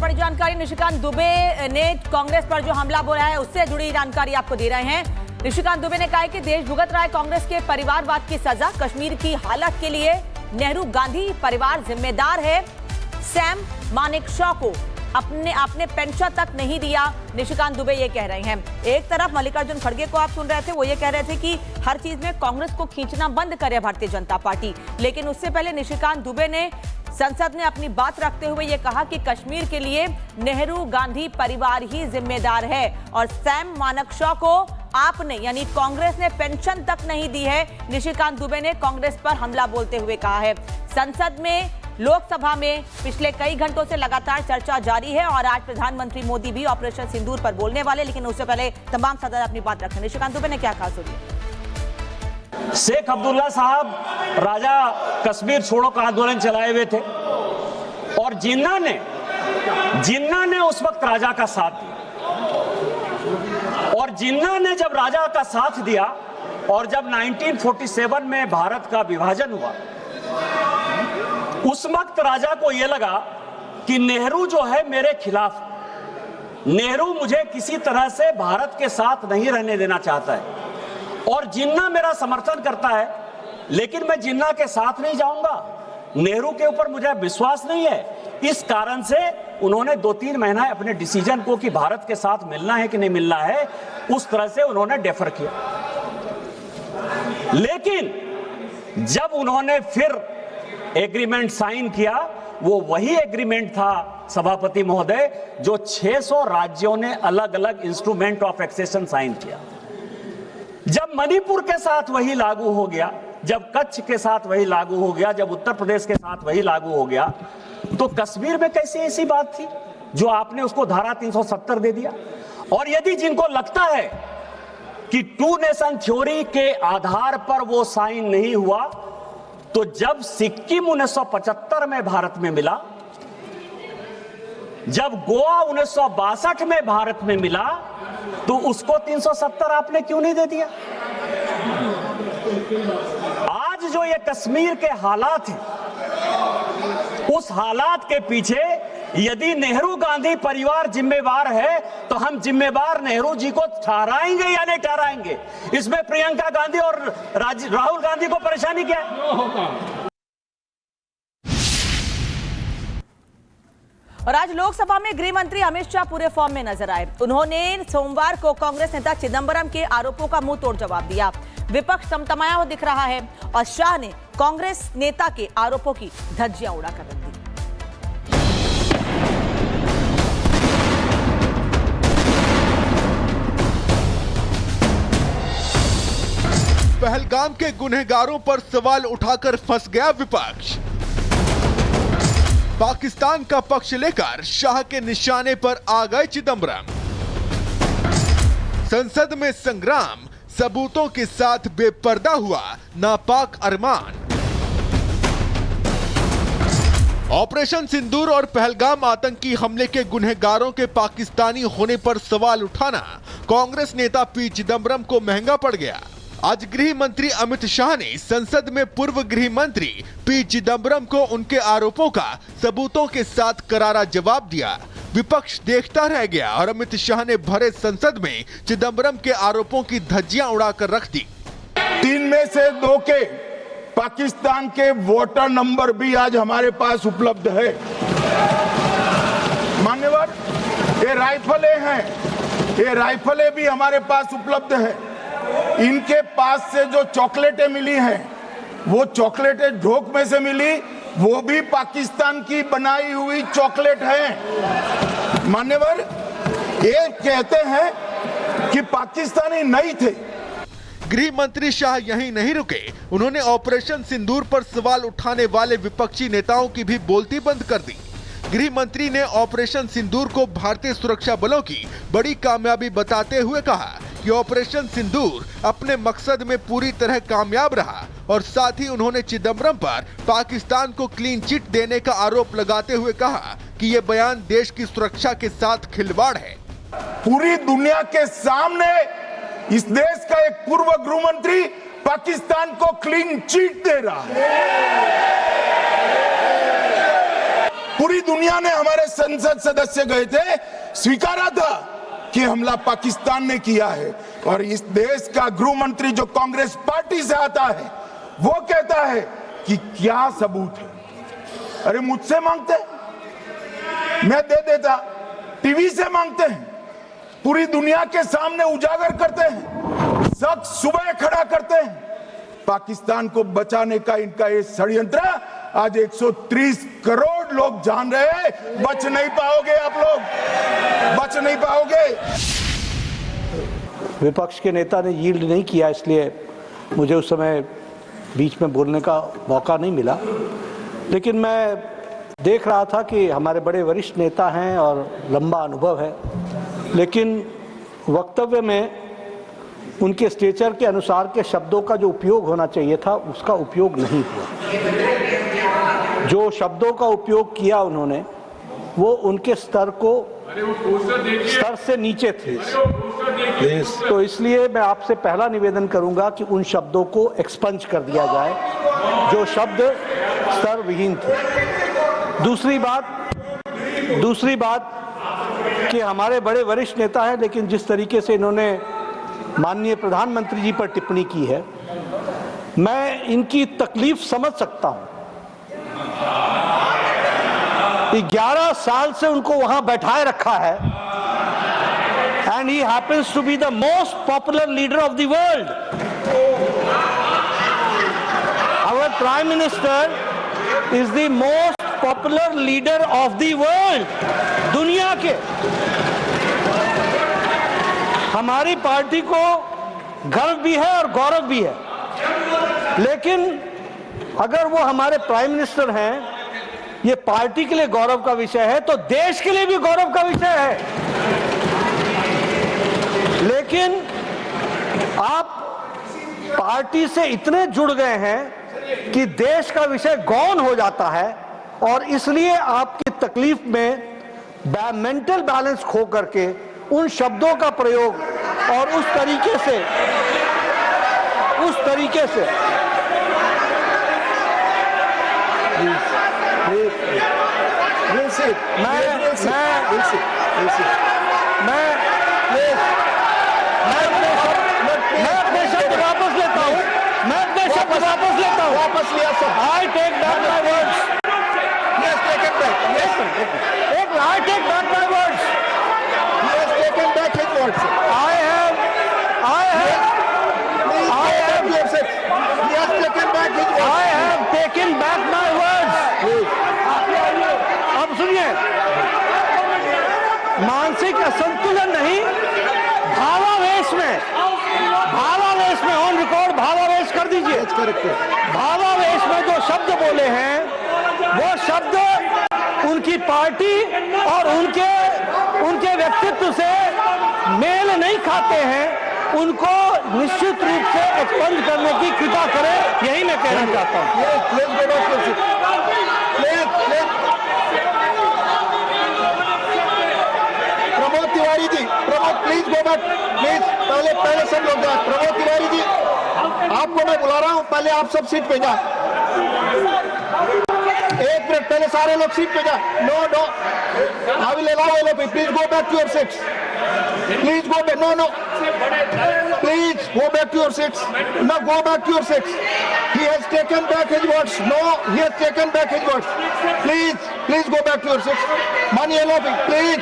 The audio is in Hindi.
बड़ी जानकारी निशिकांत दुबे ने कांग्रेस पर जो हमला बोला है उससे जुड़ी जानकारी आपको दे रहे हैं। निशिकांत दुबे ने कहा है कि देश भुगत रहा है कांग्रेस के परिवारवाद की सजा। कश्मीर की हालत के लिए नेहरू गांधी परिवार जिम्मेदार है। सैम मानेकशॉ को आपने पेंशन तक नहीं दिया, निशिकांत दुबे ये कह रहे हैं। एक तरफ मल्लिकार्जुन खड़गे को आप सुन रहे थे, वो ये कह रहे थे कि हर चीज में कांग्रेस को खींचना बंद करे भारतीय जनता पार्टी। लेकिन उससे पहले निशिकांत दुबे ने संसद में अपनी बात रखते हुए ये कहा कि कश्मीर के लिए नेहरू गांधी परिवार ही जिम्मेदार है और सैम मानेकशॉ को आपने यानी कांग्रेस ने पेंशन तक नहीं दी है, निशिकांत दुबे ने कांग्रेस पर हमला बोलते हुए कहा है। संसद में लोकसभा में पिछले कई घंटों से लगातार चर्चा जारी है और आज प्रधानमंत्री मोदी भी ऑपरेशन सिंदूर पर बोलने वाले, लेकिन उससे पहले तमाम सदस्य अपनी बात रखें। निशिकांत दुबे ने क्या कहा सुनिए। शेख अब्दुल्ला साहब राजा कश्मीर छोड़ो का आंदोलन चलाए हुए थे और जिन्ना ने उस वक्त राजा का साथ दिया और जिन्ना ने जब राजा का साथ दिया और जब 1947 में भारत का विभाजन हुआ उस वक्त राजा को यह लगा कि नेहरू जो है मेरे खिलाफ, नेहरू मुझे किसी तरह से भारत के साथ नहीं रहने देना चाहता है और जिन्ना मेरा समर्थन करता है, लेकिन मैं जिन्ना के साथ नहीं जाऊंगा, नेहरू के ऊपर मुझे विश्वास नहीं है। इस कारण से उन्होंने 2-3 महीना अपने डिसीजन को कि भारत के साथ मिलना है कि नहीं मिलना है, उस तरह से उन्होंने डेफर किया। लेकिन जब उन्होंने फिर एग्रीमेंट साइन किया, वो वही एग्रीमेंट था सभापति महोदय जो 600 राज्यों ने अलग अलग इंस्ट्रूमेंट ऑफ एक्सेशन साइन किया। जब मणिपुर के साथ वही लागू हो गया, जब कच्छ के साथ वही लागू हो गया, जब उत्तर प्रदेश के साथ वही लागू हो गया, तो कश्मीर में कैसी ऐसी बात थी जो आपने उसको धारा 370 दे दिया। और यदि जिनको लगता है कि 2 नेशन थ्योरी के आधार पर वो साइन नहीं हुआ, तो जब सिक्किम 1975 में भारत में मिला, जब गोवा 1962 में भारत में मिला, तो उसको 370 आपने क्यों नहीं दे दिया? आज जो ये कश्मीर के हालात हैं, उस हालात के पीछे यदि नेहरू गांधी परिवार जिम्मेवार है तो हम जिम्मेवार नेहरू जी को ठहराएंगे या नहीं ठहराएंगे? इसमें प्रियंका गांधी और राहुल गांधी को परेशानी क्या है? और आज लोकसभा में गृह मंत्री अमित शाह पूरे फॉर्म में नजर आए। उन्होंने सोमवार को कांग्रेस नेता चिदंबरम के आरोपों का मुंह तोड़ जवाब दिया। विपक्ष तमतमाया हुआ दिख रहा है और शाह ने कांग्रेस नेता के आरोपों की धज्जियां उड़ाकर रख दी। पहलगाम के गुनहगारों पर सवाल उठाकर फंस गया विपक्ष। पाकिस्तान का पक्ष लेकर शाह के निशाने पर आ गए चिदंबरम। संसद में संग्राम, सबूतों के साथ बेपर्दा हुआ नापाक अरमान। ऑपरेशन सिंदूर और पहलगाम आतंकी हमले के गुनहगारों के पाकिस्तानी होने पर सवाल उठाना कांग्रेस नेता पी चिदंबरम को महंगा पड़ गया। आज गृह मंत्री अमित शाह ने संसद में पूर्व गृह मंत्री पी चिदंबरम को उनके आरोपों का सबूतों के साथ करारा जवाब दिया। विपक्ष देखता रह गया और अमित शाह ने भरे संसद में चिदंबरम के आरोपों की धज्जियां उड़ाकर रख दी। 3 में से 2 के पाकिस्तान के वोटर नंबर भी आज हमारे पास उपलब्ध है। मान्यवर, ये राइफलें हैं, ये राइफलें भी हमारे पास उपलब्ध है। इनके पास से जो चॉकलेटें मिली हैं, वो चॉकलेटें ढोक में से मिली, वो भी पाकिस्तान की बनाई हुई चॉकलेट है। मान्यवर, ये कहते हैं कि पाकिस्तानी नहीं थे। गृह मंत्री शाह यहीं नहीं रुके, उन्होंने ऑपरेशन सिंदूर पर सवाल उठाने वाले विपक्षी नेताओं की भी बोलती बंद कर दी। गृह मंत्री ने ऑपरेशन सिंदूर को भारतीय सुरक्षा बलों की बड़ी कामयाबी बताते हुए कहा कि ऑपरेशन सिंदूर अपने मकसद में पूरी तरह कामयाब रहा और साथ ही उन्होंने चिदंबरम पर पाकिस्तान को क्लीन चिट देने का आरोप लगाते हुए कहा कि ये बयान देश की सुरक्षा के साथ खिलवाड़ है। पूरी दुनिया के सामने इस देश का एक पूर्व गृह मंत्री पाकिस्तान को क्लीन चिट दे रहा है। पूरी दुनिया ने, हमारे संसद सदस्य गए थे, स्वीकारा था कि हमला पाकिस्तान ने किया है। और इस देश का गृह मंत्री जो कांग्रेस पार्टी से आता है वो कहता है कि क्या सबूत है। अरे मुझसे मांगते, मैं दे देता, टीवी से मांगते हैं, पूरी दुनिया के सामने उजागर करते हैं, सख्त सुबह खड़ा करते हैं। पाकिस्तान को बचाने का इनका ये षड्यंत्र आज 130 करोड़ लोग जान रहे हैं। बच नहीं पाओगे आप लोग, बच नहीं पाओगे। विपक्ष के नेता ने यील्ड नहीं किया, इसलिए मुझे उस समय बीच में बोलने का मौका नहीं मिला। लेकिन मैं देख रहा था कि हमारे बड़े वरिष्ठ नेता हैं और लंबा अनुभव है, लेकिन वक्तव्य में उनके स्टेचर के अनुसार के शब्दों का जो उपयोग होना चाहिए था उसका उपयोग नहीं हुआ। जो शब्दों का उपयोग किया उन्होंने वो उनके स्तर से नीचे थे। तो इसलिए मैं आपसे पहला निवेदन करूंगा कि उन शब्दों को एक्सपंज कर दिया जाए जो शब्द स्तर विहीन थे। दूसरी बात कि हमारे बड़े वरिष्ठ नेता हैं, लेकिन जिस तरीके से इन्होंने माननीय प्रधानमंत्री जी पर टिप्पणी की है, मैं इनकी तकलीफ समझ सकता हूं। 11 साल से उनको वहां बैठाए रखा है, and he happens to be the most popular leader of the world. Our prime minister is the most popular leader of the world, दुनिया के। हमारी पार्टी को गर्व भी है और गौरव भी है, लेकिन अगर वो हमारे प्राइम मिनिस्टर हैं, ये पार्टी के लिए गौरव का विषय है, तो देश के लिए भी गौरव का विषय है। लेकिन आप पार्टी से इतने जुड़ गए हैं कि देश का विषय गौण हो जाता है, और इसलिए आपकी तकलीफ में मेंटल बैलेंस खो करके उन शब्दों का प्रयोग और उस तरीके से वापस लिया सब। I take back my words. Yes, take it back. I take back my words. He has taken back his words. I have. He has taken back his words. I have taken back my words. अब सुनिए, मानसिक असंतुलन नहीं, भावावेश में ऑन रिकॉर्ड भावावेश कर दीजिए। भावावेश में जो शब्द बोले हैं वो शब्द उनकी पार्टी और उनके व्यक्तित्व से मेल नहीं खाते हैं। उनको निश्चित रूप से एक्सपंज करने की कृपा करें, यही मैं कहना चाहता हूं। Pramod Tiwari ji, please go back, please. पहले सब लोग जाए। प्रमोद तिवारी जी, आपको मैं बुला रहा हूं, पहले आप सब सीट पे जाए। एक मिनट, पहले सारे लोग सीट पे जाए। No, I will allow all of you, please go back to your seats. Please go back. No. Please go back to your seats. No, go back to your seats. He has taken back his words. No, he has taken back his words. Please go back to your seats. Mani Alofi, please.